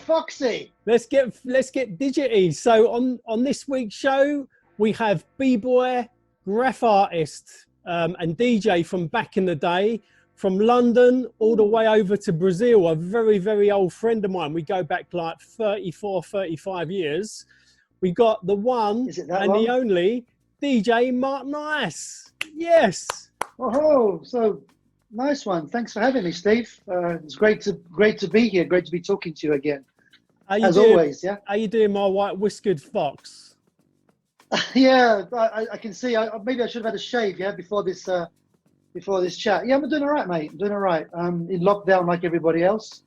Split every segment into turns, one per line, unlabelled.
Foxy.
Let's get digity. So on this week's show, we have b-boy, graph artist, and DJ from back in the day, from London all the way over to Brazil. A very, very old friend of mine. We go back like 34, 35 years. We got the one and the only DJ Mark Nice. Yes.
Oh, so nice one. Thanks for having me, Steve. It's great to be here. Great to be talking to you again. As always, yeah.
How you doing, my white whiskered fox?
Yeah, I can see. Maybe I should have had a shave, yeah, before this chat. Yeah, I'm doing all right, mate. I'm doing all right. In lockdown like everybody else.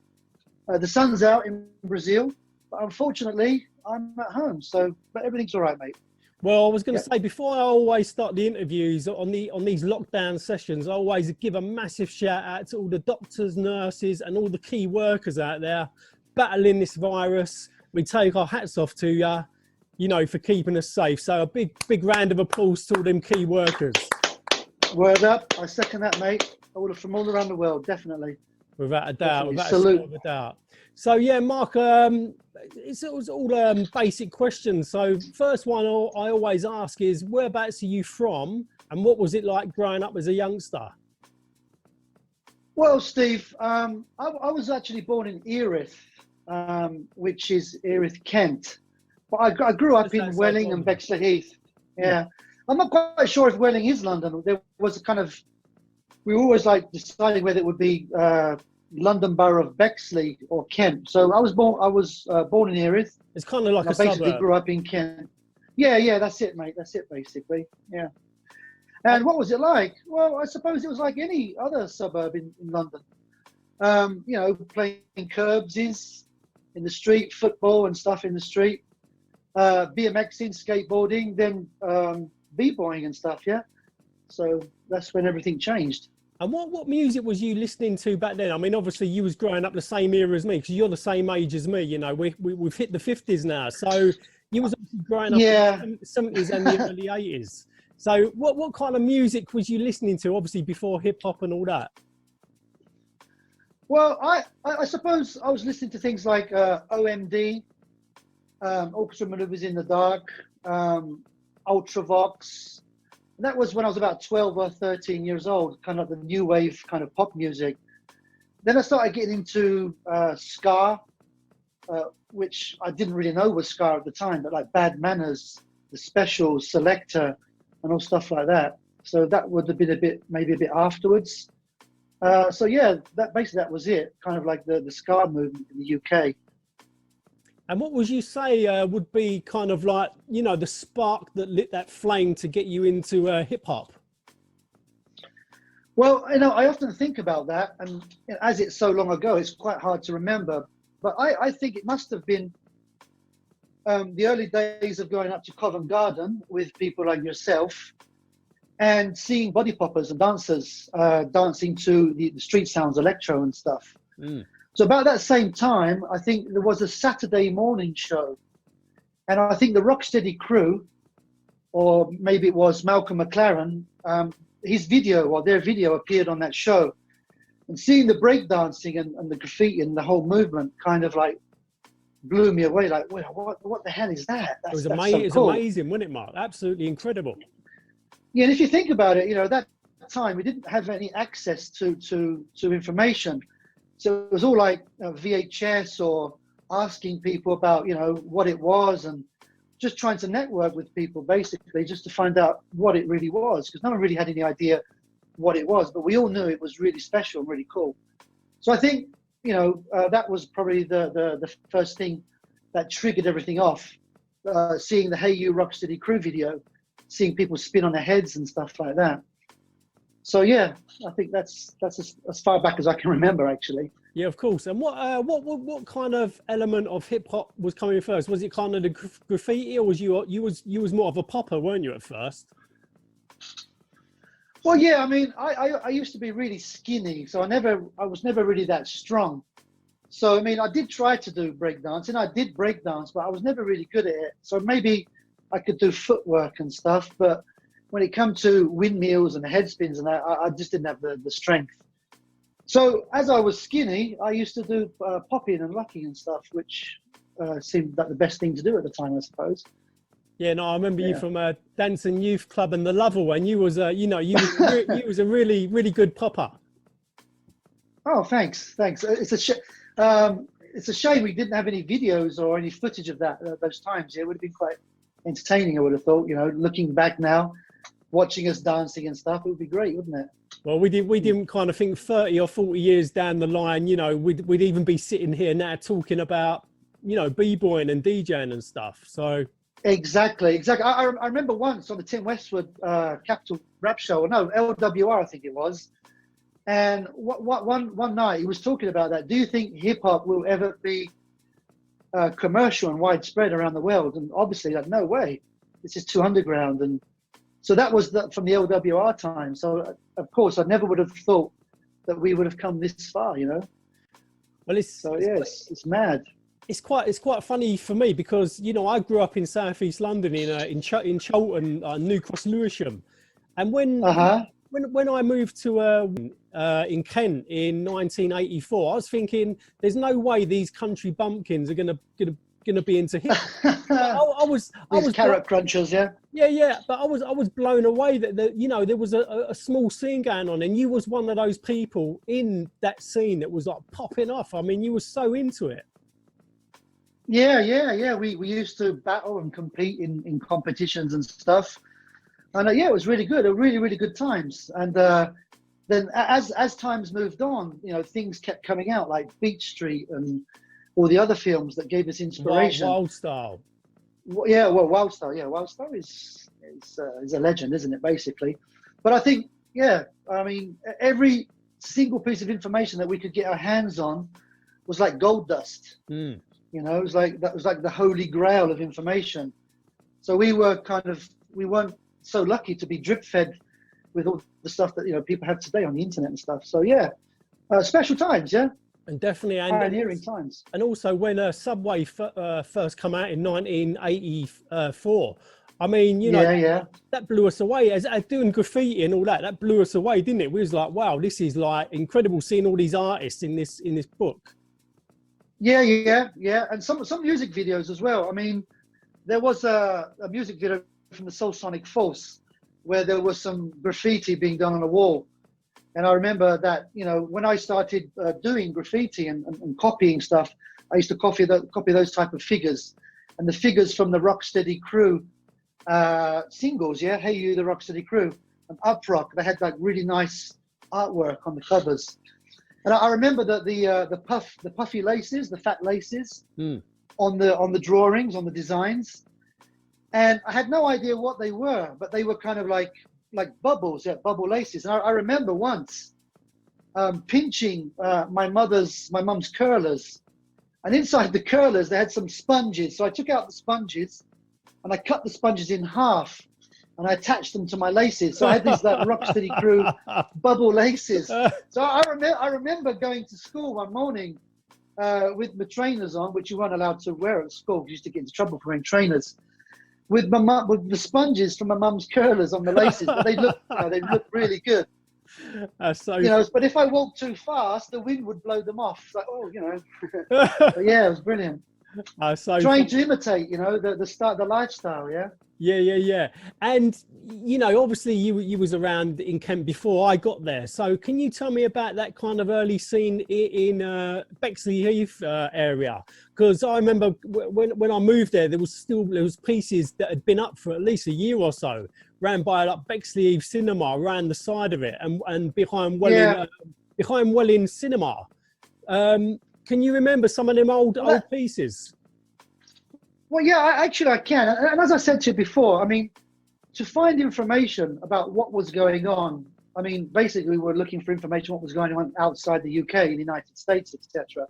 The sun's out in Brazil, but unfortunately, I'm at home. But everything's all right, mate.
Well, I was going to say, before I always start the interviews on these lockdown sessions, I always give a massive shout out to all the doctors, nurses, and all the key workers out there battling this virus. We take our hats off to you, for keeping us safe. So a big round of applause to all them key workers.
Word up. I second that, mate. From all around the world, definitely.
Without a doubt. Without
Salute.
a doubt. So yeah, Mark, it was all basic questions. So first one I always ask is, whereabouts are you from, and what was it like growing up as a youngster?
Well, Steve, I was actually born in Erith, which is Erith, Kent. But I grew up in Welling and Bexleyheath. Yeah. I'm not quite sure if Welling is London. There was we were always like deciding whether it would be London Borough of Bexley or Kent. So I was born in Erith.
It's kind of like
I basically grew up in Kent. Yeah, that's it, mate. That's it, basically. Yeah. And what was it like? Well, I suppose it was like any other suburb in London. Playing curbsies in the street, football and stuff in the street, BMXing, skateboarding, then b-boying and stuff, yeah. So that's when everything changed.
And what music was you listening to back then? I mean, obviously you was growing up the same era as me, because you're the same age as me. We've hit the 50s now. So you was obviously growing up in the 70s and the early 80s. So what kind of music was you listening to, obviously before hip hop and all that?
Well, I suppose I was listening to things like OMD, Orchestra Manoeuvres in the Dark, Ultravox. And that was when I was about 12 or 13 years old, kind of the new wave kind of pop music. Then I started getting into ska, which I didn't really know was ska at the time, but like Bad Manners, The Specials, Selector, and all stuff like that. So that would have been maybe a bit afterwards. So yeah, that was it, kind of like the ska movement in the UK.
And what would you say would be kind of like, the spark that lit that flame to get you into hip hop?
Well, I often think about that, and as it's so long ago, it's quite hard to remember. But I think it must have been the early days of going up to Covent Garden with people like yourself and seeing body poppers and dancers dancing to the street sounds, electro and stuff. Mm. So about that same time, I think there was a Saturday morning show. And I think the Rocksteady crew, or maybe it was Malcolm McLaren, his video or their video appeared on that show. And seeing the breakdancing and the graffiti and the whole movement kind of like blew me away. Like, what the hell is that?
It was amazing, so cool. Amazing, wasn't it, Mark? Absolutely incredible.
Yeah, and if you think about it, that time we didn't have any access to information. So it was all like VHS or asking people about, what it was and just trying to network with people, basically, just to find out what it really was, because no one really had any idea what it was, but we all knew it was really special and really cool. So I think, that was probably the first thing that triggered everything off, seeing the Hey You Rocksteady crew video, seeing people spin on their heads and stuff like that. So yeah, I think that's as far back as I can remember, actually.
Yeah, of course. And what kind of element of hip hop was coming first? Was it kind of the graffiti, or was you was more of a popper, weren't you, at first?
Well, yeah. I mean, I used to be really skinny, so I was never really that strong. So I mean, I did try to do breakdance, and I did breakdance, but I was never really good at it. So maybe I could do footwork and stuff, but when it comes to windmills and head spins and that, I just didn't have the strength. So as I was skinny, I used to do popping and lucking and stuff, which seemed like the best thing to do at the time, I suppose.
Yeah, no, I remember you
Yeah.
from Dancing Youth Club and the Lover, and you was, you was a really, really good popper.
Oh, thanks. It's a shame we didn't have any videos or any footage of that those times. Yeah, it would have been quite entertaining, I would have thought. Looking back now, watching us dancing and stuff, it would be great, wouldn't it?
Well, we didn't kind of think 30 or 40 years down the line, we'd even be sitting here now talking about, b-boying and DJing and stuff. So
Exactly. I remember once on the Tim Westwood Capital Rap Show, or no, LWR, I think it was. And one night he was talking about that. Do you think hip hop will ever be commercial and widespread around the world? And obviously, like, no way. This is too underground. And so that was from the LWR time. So of course, I never would have thought that we would have come this far.
Well,
it's mad.
It's quite funny for me because I grew up in Southeast London in Cholton, New Cross Lewisham, and when I moved to in Kent in 1984, I was thinking there's no way these country bumpkins are gonna be into hip hop. I was
carrot crunchers, yeah.
Yeah, but I was blown away that there was a small scene going on, and you was one of those people in that scene that was like popping off. I mean, you were so into it.
Yeah. We used to battle and compete in competitions and stuff, and it was really good. Really, really good times. And then as times moved on, things kept coming out like Beach Street and all the other films that gave us inspiration.
Wild Style.
Yeah, well, Wild Style. Yeah, Wild Style is a legend, isn't it? Basically, but I think I mean, every single piece of information that we could get our hands on was like gold dust.
Mm.
It was like the holy grail of information. So we weren't so lucky to be drip fed with all the stuff that people have today on the internet and stuff. So special times, yeah.
And definitely
pioneering times.
And also when Subway first come out in 1984, I mean, that blew us away. As doing graffiti and all that blew us away, didn't it? We was like, wow, this is like incredible seeing all these artists in this book.
Yeah, and some music videos as well. I mean, there was a music video from the Soul Sonic Force where there was some graffiti being done on a wall, and I remember that when I started doing graffiti and copying stuff, I used to copy those type of figures, and the figures from the Rocksteady Crew singles. Yeah, Hey You, the Rocksteady Crew, and Up Rock. They had like really nice artwork on the covers. And I remember that the puffy laces, the fat laces on the drawings, on the designs, and I had no idea what they were, but they were kind of like bubbles, bubble laces. And I remember once pinching my mum's curlers, and inside the curlers they had some sponges. So I took out the sponges, and I cut the sponges in half, and I attached them to my laces. So I had these like Rocksteady Crew bubble laces. So I remember going to school one morning with my trainers on, which you weren't allowed to wear at school. You used to get into trouble for wearing trainers. With the sponges from my mum's curlers on the laces, but they looked really good. But if I walked too fast, the wind would blow them off. It's like, But yeah, it was brilliant. Trying to imitate, the lifestyle, yeah.
Yeah. And obviously you was around in Kent before I got there. So can you tell me about that kind of early scene in Bexleyheath area? Because I remember when I moved there, there was pieces that had been up for at least a year or so, ran by like Bexleyheath Cinema, around the side of it, and behind Welling Cinema. Can you remember some of them old pieces?
Well, yeah, I can. And as I said to you before, I mean, to find information about what was going on, I mean, basically we're looking for information what was going on outside the UK, in the United States, etc.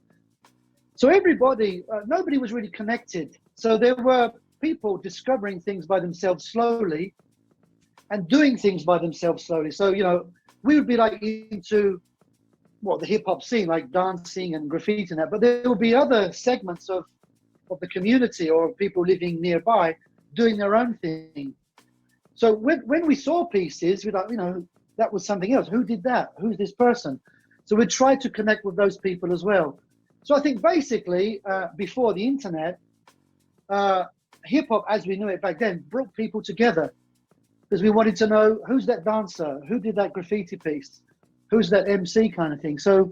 So nobody was really connected. So there were people discovering things by themselves slowly and doing things by themselves slowly. So, we would be like into the hip hop scene, like dancing and graffiti and that, but there would be other segments of the community or people living nearby doing their own thing. So when we saw pieces, we thought, that was something else. Who did that? Who's this person? So we tried to connect with those people as well. So I think basically, before the internet, hip hop as we knew it back then brought people together, because we wanted to know who's that dancer, who did that graffiti piece, who's that MC kind of thing. So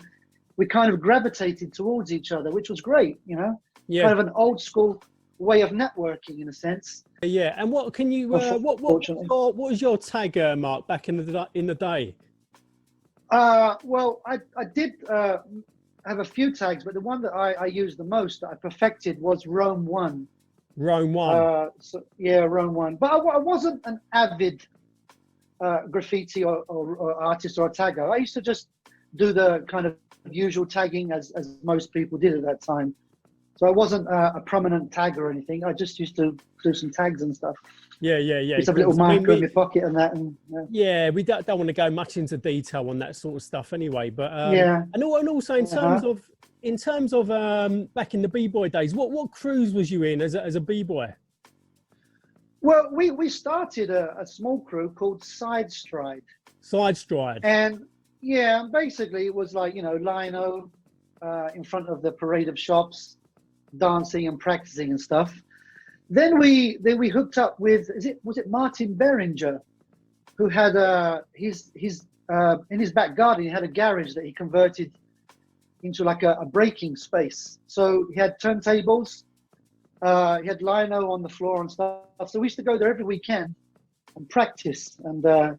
we kind of gravitated towards each other, which was great, you know, kind of an old school way of networking in a sense.
Yeah, and what can you? What was your tag, Mark, back in the day?
Well, I did have a few tags, but the one that I used the most, that I perfected, was Rome 1.
Rome 1.
So, yeah, Rome 1. But I wasn't an avid graffiti or artist or a tagger. I used to just do the kind of usual tagging as most people did at that time. So I wasn't a prominent tagger or anything. I just used to do some tags and stuff.
Yeah.
Just have a little marker in my pocket and that. And,
yeah, we don't want to go much into detail on that sort of stuff anyway. But and also in terms of back in the b-boy days, what crews was you in as a b-boy?
Well, we started a small crew called Side Stride.
Side Stride.
And yeah, basically it was like, you know, lino in front of the parade of shops, dancing and practicing and stuff. Then we hooked up with, was it Martin Beringer, who had his in his back garden, he had a garage that he converted into like a breaking space. So he had turntables, he had lino on the floor and stuff. So we used to go there every weekend and practice. And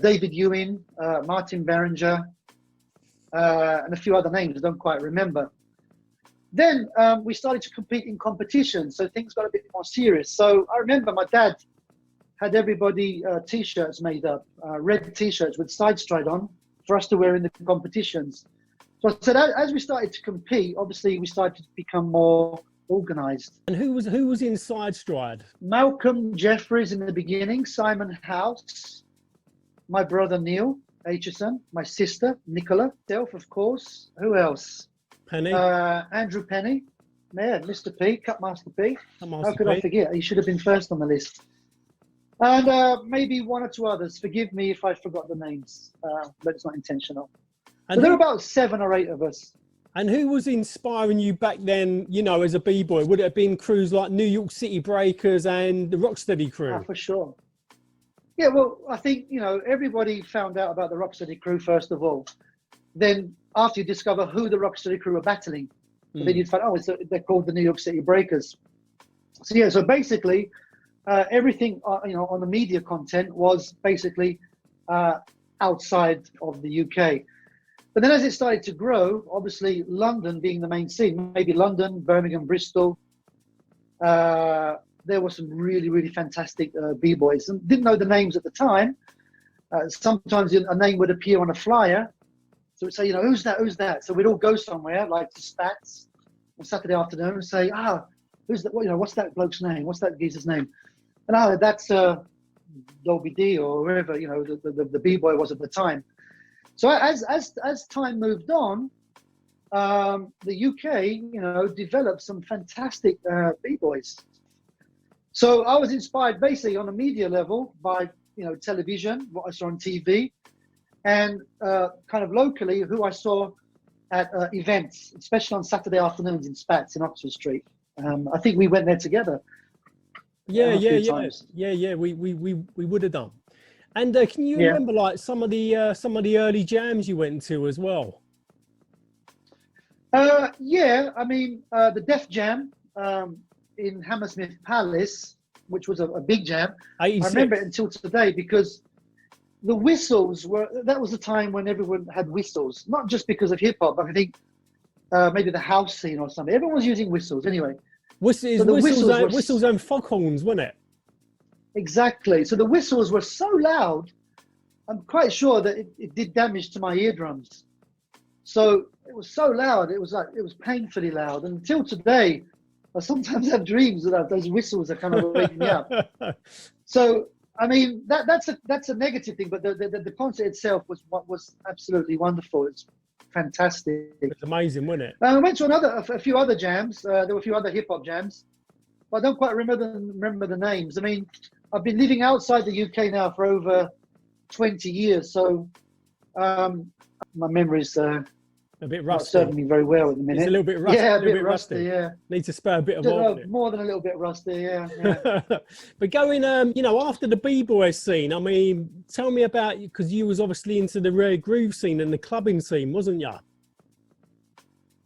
David Ewing, Martin Beringer, and a few other names I don't quite remember. Then we started to compete in competitions, so things got a bit more serious. So I remember my dad had everybody T-shirts made up, red T-shirts with Side Stride on, for us to wear in the competitions. So I said, as we started to compete, obviously we started to become more organised.
And who was in Side Stride?
Malcolm Jeffries in the beginning, Simon House, my brother Neil Aitchison, my sister Nicola, self of course. Who else?
Penny.
Andrew Penny. Yeah, Mr. P, Cutmaster P. How could I forget? He should have been first on the list. And maybe one or two others. Forgive me if I forgot the names, but it's not intentional. And so there were about 7 or 8 of us.
And who was inspiring you back then, you know, as a b-boy? Would it have been crews like New York City Breakers and the Rocksteady crew?
For sure. Yeah, well, I think, you know, everybody found out about the Rocksteady crew first of all. Then after you discover who the Rocksteady crew are battling, then you'd find, they're called the New York City Breakers. So yeah, so basically everything, you know, on the media content was basically outside of the UK. But then as it started to grow, obviously London being the main scene, maybe London, Birmingham, Bristol, there were some really, really fantastic b-boys. And didn't know the names at the time. Sometimes a name would appear on a flyer. So we'd say, you know, who's that? So we'd all go somewhere, like to Spats on Saturday afternoon, and say, who's that? You know, what's that bloke's name? What's that geezer's name? And that's Dolby D or whoever, you know, the b-boy was at the time. So as time moved on, the UK, you know, developed some fantastic b-boys. So I was inspired basically on a media level by, you know, television, what I saw on TV, and kind of locally who I saw at events, especially on Saturday afternoons in Spats in Oxford Street. I think we went there together.
Yeah. We would have done. And can you remember like some of the early jams you went to as well?
Yeah, I mean the Def Jam in Hammersmith Palace, which was a big jam. 86. I remember it until today because the whistles that was the time when everyone had whistles, not just because of hip hop, but I think maybe the house scene or something. Everyone was using whistles anyway.
Whistles and foghorns, wasn't it?
Exactly. So the whistles were so loud, I'm quite sure that it did damage to my eardrums. So it was so loud, it was painfully loud. And until today, I sometimes have dreams that those whistles are kind of waking me up. So I mean that's a negative thing, but the concert itself was absolutely wonderful. It's fantastic.
It's amazing, wasn't it?
I went to a few other jams. There were a few other hip hop jams, but I don't quite remember the names. I mean, I've been living outside the UK now for over 20 years, so My memory's
A bit
not
rusty.
serving me very well at the minute.
It's a little bit rusty.
Yeah,
a bit rusty.
Yeah,
Need to spare a bit of more on it.
more than a little bit rusty. Yeah.
But going, after the b-boy scene, I mean, tell me about, because you was obviously into the rare groove scene and the clubbing scene, wasn't you?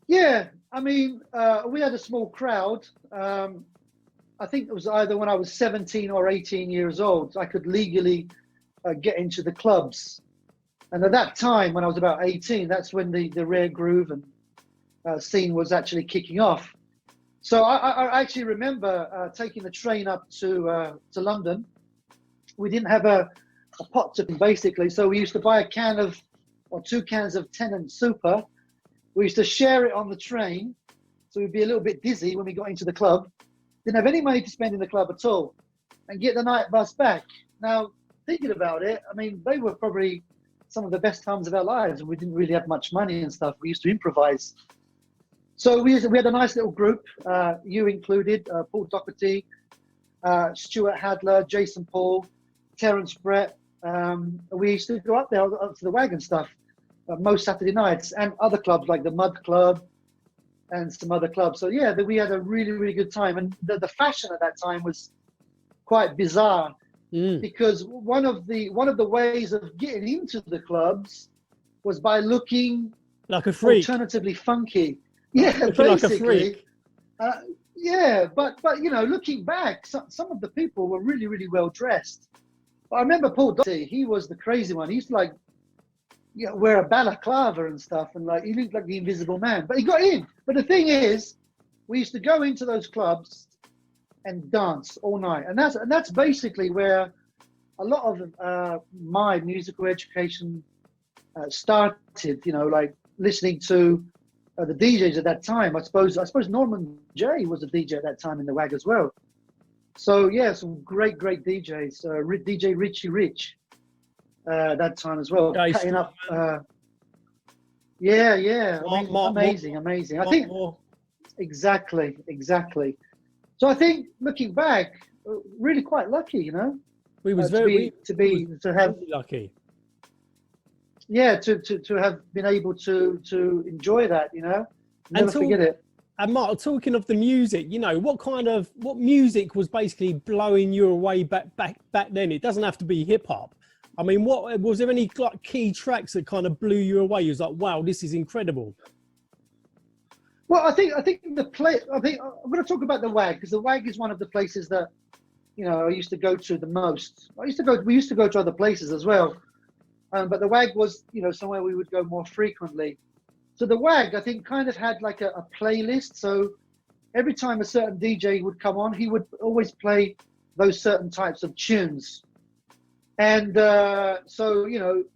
Yeah, I mean, we had a small crowd. I think it was either when I was 17 or 18 years old, I could legally get into the clubs. And at that time, when I was about 18, that's when the rare groove and scene was actually kicking off. So I actually remember taking the train up to London. We didn't have a pot to basically, so we used to buy a can of, or 2 cans of Tennant Super. We used to share it on the train, so we'd be a little bit dizzy when we got into the club. Didn't have any money to spend in the club at all, and get the night bus back. Now, thinking about it, I mean, they were probably some of the best times of our lives, and we didn't really have much money and stuff. We used to improvise. So we had a nice little group, you included, Paul Doherty, Stuart Hadler, Jason Paul, Terence Brett. We used to go up there up to the wagon stuff most Saturday nights, and other clubs like the Mud Club and some other clubs. So yeah, we had a really, really good time. And the fashion at that time was quite bizarre, because one of the ways of getting into the clubs was by looking
like a freak,
alternatively funky. Yeah,
looking like a
basically.
freak.
Yeah, but looking back, some of the people were really, really well dressed. I remember Paul Doherty, he was the crazy one. He used to wear a balaclava and stuff, and he looked like the Invisible Man. But he got in. But the thing is, we used to go into those clubs and dance all night, and that's basically where a lot of my musical education started. Listening to the DJs at that time. I suppose Norman J was a DJ at that time in the WAG as well. So yeah, some great DJs. DJ Richie Rich that time as well.
Nice.
Cutting up. Yeah. Amazing. I think exactly. So I think looking back, really quite lucky,
We was
to have
really lucky.
Yeah, to have been able to enjoy that, never forget it.
And Mark, talking of the music, what music was basically blowing you away back then? It doesn't have to be hip hop. I mean, what was there any key tracks that kind of blew you away? You was like, wow, this is incredible.
Well, I think I'm going to talk about the WAG, because the WAG is one of the places that I used to go to the most. We used to go to other places as well, but the WAG was somewhere we would go more frequently. So the WAG, I think, kind of had like a playlist. So every time a certain DJ would come on, he would always play those certain types of tunes. And so,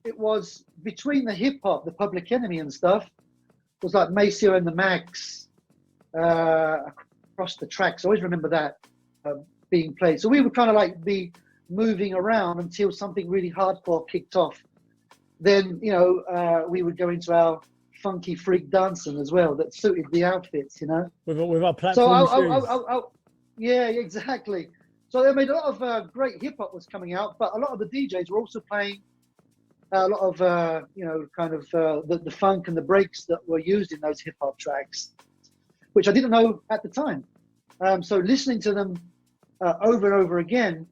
it was between the hip hop, the Public Enemy and stuff, it was like Maceo and the Max across the tracks. I always remember that being played. So we would kind of be moving around until something really hardcore kicked off. Then, we would go into our funky freak dancing as well that suited the outfits,
With our platform shoes.
Yeah, exactly. So I mean, a lot of great hip hop was coming out, but a lot of the DJs were also playing a lot of the funk and the breaks that were used in those hip hop tracks, which I didn't know at the time. So listening to them over and over again,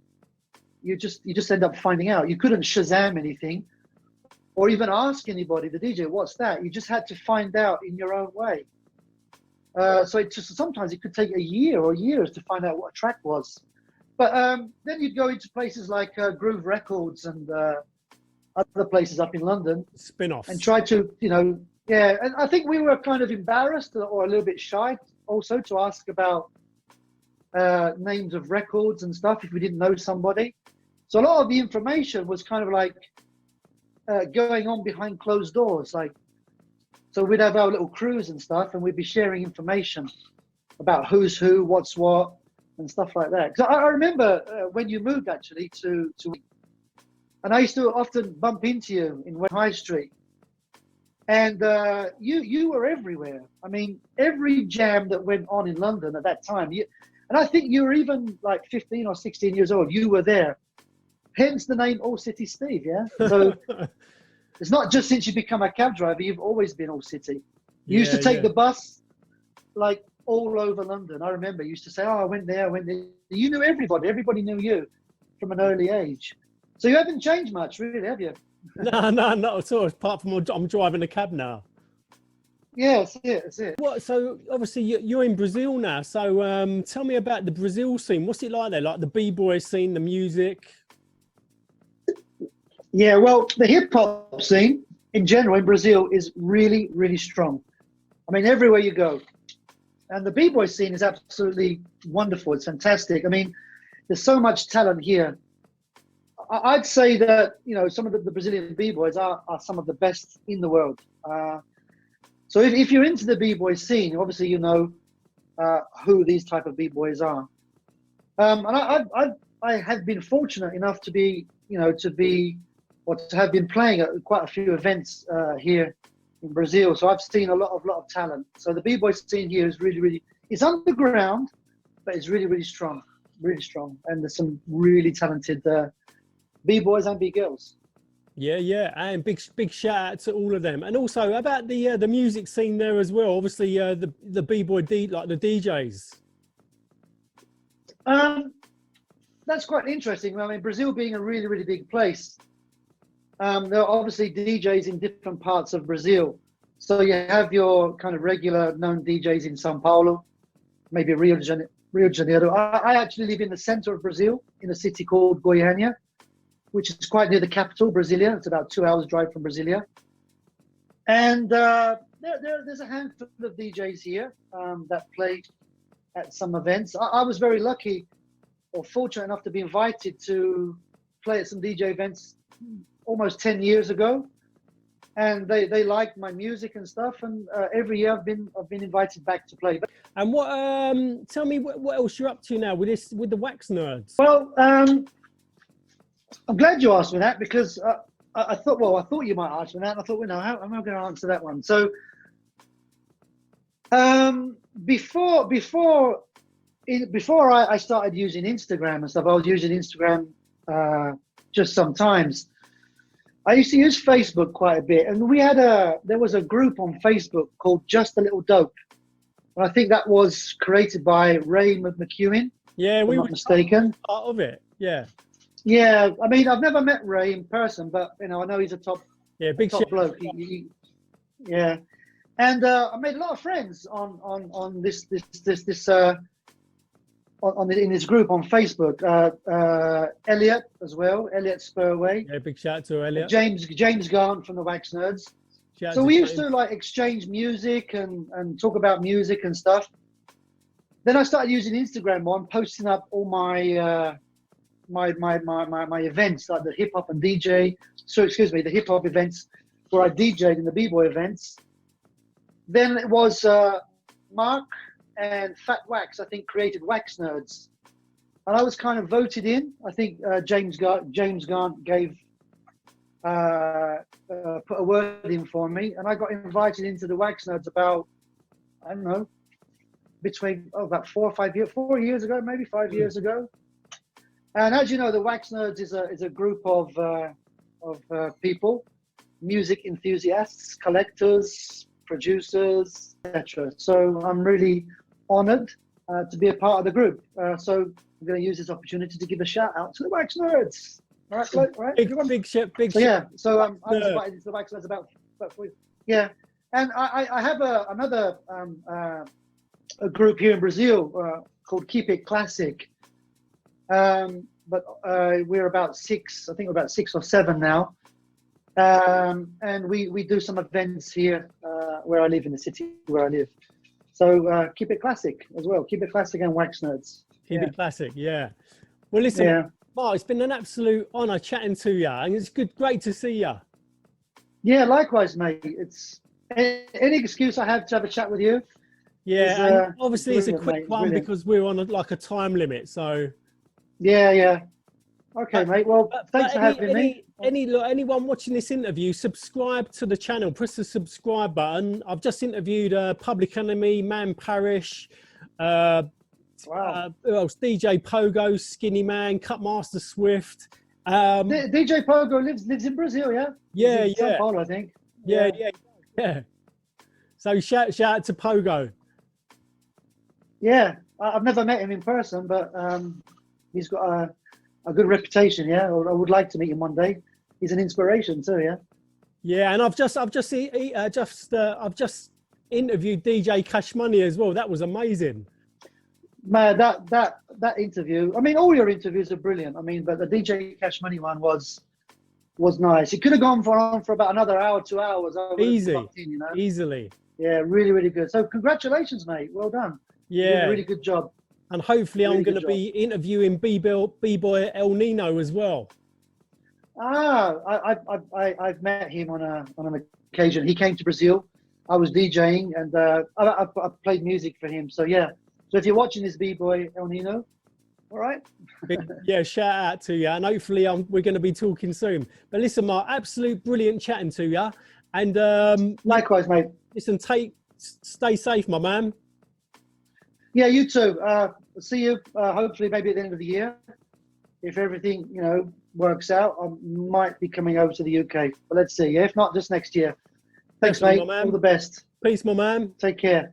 you just end up finding out. You couldn't Shazam anything, or even ask anybody, the DJ, what's that? You just had to find out in your own way. So sometimes it could take a year or years to find out what a track was. But then you'd go into places like Groove Records and other places up in London.
Spin-offs.
And try to, and I think we were kind of embarrassed or a little bit shy also to ask about names of records and stuff if we didn't know somebody. So a lot of the information was kind of going on behind closed doors. So we'd have our little crews and stuff, and we'd be sharing information about who's who, what's what, and stuff like that. Because I remember when you moved actually to, and I used to often bump into you in West High Street, and you were everywhere. I mean, every jam that went on in London at that time, and I think you were even like 15 or 16 years old. You were there. Hence the name AllCity Steve, yeah. So It's not just since you become a cab driver, you've always been AllCity. You used to take the bus like all over London. I remember you used to say, oh, I went there, I went there. You knew everybody. Everybody knew you from an early age. So you haven't changed much, really, have you?
No, not at all. Apart from I'm driving a cab now.
Yeah, that's it. That's it.
What? So obviously you're in Brazil now. So tell me about the Brazil scene. What's it like there? Like the b-boy scene, the music.
Yeah, well, the hip hop scene in general in Brazil is really, really strong. I mean, everywhere you go. And the b-boy scene is absolutely wonderful. It's fantastic. I mean, there's so much talent here. I'd say that, you know, some of the Brazilian b-boys are some of the best in the world. So if you're into the b-boy scene, obviously you know who these type of b-boys are. And I have been fortunate enough to be, you know, to have been playing at quite a few events here in Brazil. So I've seen a lot of talent. So the b-boy scene here is really, it's underground, but it's really strong, really strong. And there's some really talented b-boys and b-girls.
Yeah, and big shout out to all of them. And also about the music scene there as well. Obviously, the b-boy like the DJs.
That's quite interesting. I mean, Brazil being a really big place, there are obviously DJs in different parts of Brazil. So you have your kind of regular known DJs in São Paulo, maybe Rio de Janeiro. I actually live in the center of Brazil, in a city called Goiânia, which is quite near the capital, Brasilia. It's about 2 hours drive from Brasilia. And there's a handful of DJs here that play at some events. I was very lucky or fortunate enough to be invited to play at some DJ events almost 10 years ago. And they liked my music and stuff. And every year I've been invited back to play.
And what? Tell me what else you're up to now with the WAXNERDS.
Well, I'm glad you asked me that, because I thought you might ask me that, and I thought, well, no, how am I going to answer that one? So, before I started using Instagram and stuff, I was using Instagram just sometimes. I used to use Facebook quite a bit, and there was a group on Facebook called Just a Little Dope, and I think that was created by Ray McEwen.
Yeah, we were
not mistaken.
Part of it. Yeah.
Yeah, I mean, I've never met Ray in person, but you know, I know he's a top bloke. Yeah, and I made a lot of friends on this in this group on Facebook. Elliot as well, Elliot Spurway.
Yeah, big shout out to Elliot.
James Garnt from the WAXNERDS. So we used to like exchange music and talk about music and stuff. Then I started using Instagram more and posting up all my my events, like the hip hop and DJ. So excuse me, the hip hop events where I DJ'd in the b-boy events. Then it was Mark and Fat Wax, I think, created WAXNERDS, and I was kind of voted in. I think James Garnt gave put a word in for me, and I got invited into the WAXNERDS about, I don't know, about 4 years ago, maybe 5 years ago. And as you know, the WAXNERDS is a group of people, music enthusiasts, collectors, producers, etc. So I'm really honored to be a part of the group. So I'm going to use this opportunity to give a shout out to the WAXNERDS. All right, right?
Big ship.
Yeah. So I was invited into the WAXNERDS about 4 years. Yeah, and I have another a group here in Brazil called Keep It Classic. But we're about 6, I think we're about 6 or 7 now. And we do some events here where I live, in the city where I live. So Keep It Classic as well. Keep It Classic and WAXNERDS.
Keep It Classic, yeah. Well, listen, Mark, it's been an absolute honour chatting to you, and it's great to see you.
Yeah, likewise, mate. It's any excuse I have to have a chat with you.
Yeah, and obviously it's a quick one because we're on a time limit, so.
Yeah. Okay, mate. Well, thanks for having me.
Anyone watching this interview, subscribe to the channel. Press the subscribe button. I've just interviewed Public Enemy, Man Parish,
wow.
Who else? DJ Pogo, Skinny Man, Cutmaster Swift,
DJ Pogo lives in Brazil, yeah?
Yeah,
He's in São Paulo, I think.
Yeah. So shout out to Pogo.
Yeah, I've never met him in person, but he's got a good reputation. Yeah, I would like to meet him one day. He's an inspiration too. Yeah.
Yeah, and I've just interviewed DJ Cash Money as well. That was amazing.
Man, that interview. I mean, all your interviews are brilliant. I mean, but the DJ Cash Money one was nice. It could have gone on for about another hour, 2 hours.
Easily.
Yeah, really, really good. So congratulations, mate. Well done.
Yeah,
you did a really good job.
And hopefully,
really
I'm going to be interviewing b-boy El Nino as well.
I've met him on an occasion. He came to Brazil. I was DJing and I played music for him. So yeah. So if you're watching this, b-boy El Nino, all right.
Yeah, shout out to you, and hopefully we're going to be talking soon. But listen, Mark, absolute brilliant chatting to you, and
likewise, mate.
Listen, stay safe, my man.
Yeah, you too. See you hopefully maybe at the end of the year. If everything, works out, I might be coming over to the UK. But let's see. If not, just next year. Thanks, mate. All the best.
Peace, my man.
Take care.